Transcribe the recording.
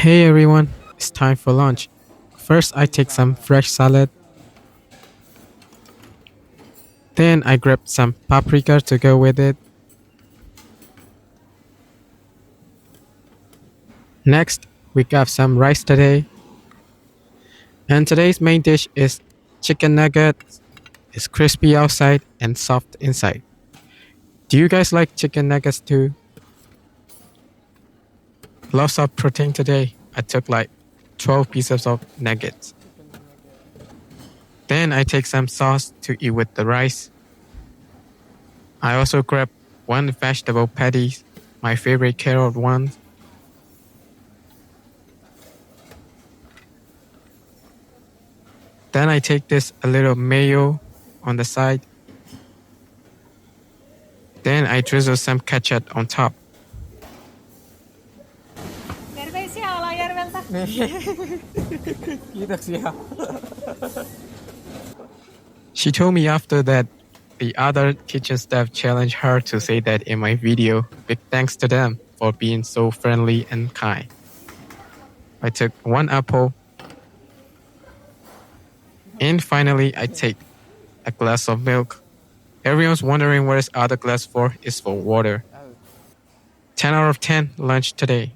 Hey everyone, it's time for lunch. First, I take some fresh salad, then I grab some paprika to go with it. Next, we got some rice today, and today's main dish is chicken nuggets. It's crispy outside and soft inside. Do you guys like chicken nuggets too? Lots of protein today. I took like 12 pieces of nuggets. Then I take some sauce to eat with the rice. I also grab one vegetable patty, my favorite carrot one. Then I take this a little mayo on the side. Then I drizzle some ketchup on top. She told me after that the other kitchen staff challenged her to say that in my video. Big thanks to them for being so friendly and kind. I took one apple. And finally, I take a glass of milk. Everyone's wondering what this other glass for. It's for water. 10 out of 10 lunch today.